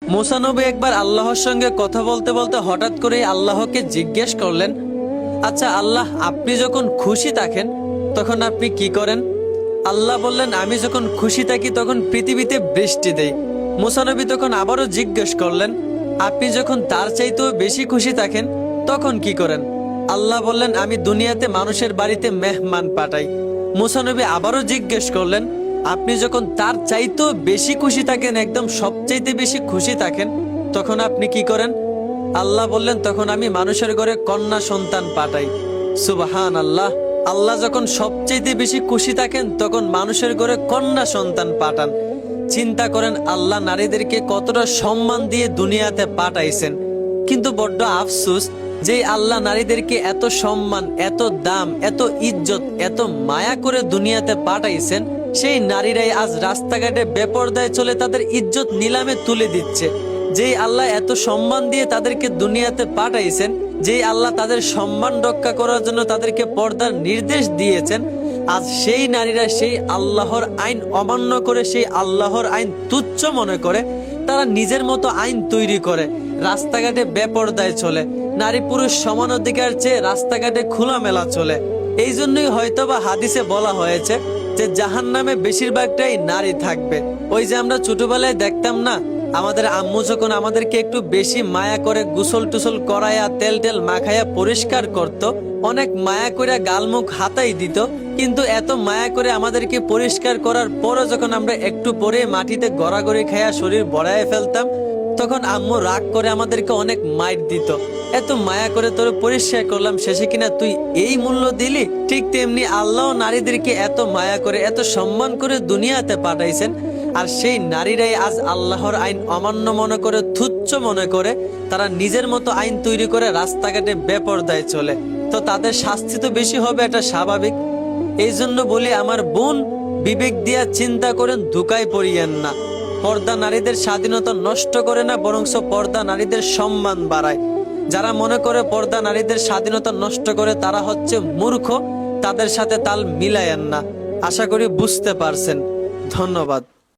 মুসা নবী একবার আল্লাহর সঙ্গে কথা বলতে বলতে হঠাৎ করেই আল্লাহকে জিজ্ঞেস করলেন, আচ্ছা আল্লাহ, আপনি যখন খুশি থাকেন তখন আপনি কি করেন? আল্লাহ বললেন, আমি যখন খুশি থাকি তখন পৃথিবীতে বৃষ্টি দেই। মুসা নবী তখন আবারও জিজ্ঞেস করলেন, আপনি যখন তার চাইতেও বেশি খুশি থাকেন তখন কি করেন? আল্লাহ বললেন, আমি দুনিয়াতে মানুষের বাড়িতে মেহমান পাঠাই। মুসা নবী আবারও জিজ্ঞেস করলেন, আপনি যখন তার চাইতেও বেশি খুশি থাকেন, একদম সবচাইতে বেশি খুশি থাকেন, তখন আপনি কি করেন? আল্লাহ বললেন, তখন আমি মানুষের ঘরে কন্যা সন্তান পাঠাই। সুবহান আল্লাহ। আল্লাহ যখন সবচাইতে বেশি খুশি থাকেন তখন মানুষের ঘরে কন্যা সন্তান পাঠান। চিন্তা করেন আল্লাহ নারীদেরকে কতটা সম্মান দিয়ে দুনিয়াতে পাঠাইছেন। কিন্তু বড্ড আফসোস যে আল্লাহ নারীদেরকে এত সম্মান, এত দাম, এত ইজ্জত, এত মায়া করে দুনিয়াতে পাঠাইছেন, সেই নারীরাই আজ রাস্তাঘাটে বেপরদায় চলে তাদের ইজ্জত নিলামে তুলে দিচ্ছে। যেই আল্লাহ এত সম্মান দিয়ে তাদেরকে দুনিয়াতে পাঠাইছেন, যেই আল্লাহ তাদের সম্মান রক্ষা করার জন্য তাদেরকে পর্দার নির্দেশ দিয়েছেন, আজ সেই নারীরা সেই আল্লাহর আইন অমান্য করে, সেই আল্লাহর আইন তুচ্ছ মনে করে তারা নিজের মতো আইন তৈরি করে রাস্তাঘাটে বেপরদায় চলে। নারী পুরুষ সমান অধিকার চেয়ে রাস্তাঘাটে খোলামেলা চলে। এই জন্যই হয়তোবা হাদিসে বলা হয়েছে যে জাহান্নামে বেশিরভাগটাই নারী থাকবে। ওই যে আমরা ছোটবেলায় দেখতাম না, আমাদের আম্মু যখন আমাদেরকে একটু বেশি মায়া করে গোসল টুসল করাইয়া তেল টেল মাখাইয়া পরিষ্কার করত, অনেক মায়া করে গালমুখ হাতাই দিত, কিন্তু এত মায়া করে আমাদেরকে পরিষ্কার করার পরও যখন আমরা একটু পরে মাটিতে গড়াগড়ি খাইয়া শরীর বড়ায় ফেলতাম, তখন আম্মু রাগ করে আমাদেরকে অনেক মাইর দিত। এত মায়া করে তোর পরিষ্কার করলাম, শেষে কিনা তুই এই মূল্য দিলি। ঠিক তেমনি আল্লাহ নারীদেরকে এত মায়া করে, এত সম্মান করে দুনিয়াতে পাঠাইছেন, আর সেই নারীরাই আজ আল্লাহর আইন অমান্য মনে করে, তুচ্ছ মনে করে তারা নিজের মতো আইন তৈরি করে রাস্তাঘাটে বেপরদায় চলে। তো তাদের শাস্তি তো বেশি হবে, এটা স্বাভাবিক। এই জন্য বলি আমার বোন, বিবেক দিয়া চিন্তা করেন, ধোঁকায় পড়িয়েন না। পর্দা নারীদের স্বাধীনতা নষ্ট করে না, বরং পর্দা নারীদের সম্মান বাড়ায়। যারা মনে করে পর্দা নারীদের স্বাধীনতা নষ্ট করে তারা হচ্ছে মূর্খ, তাদের সাথে তাল মিলায়েন না। আশা করি বুঝতে পারছেন। ধন্যবাদ।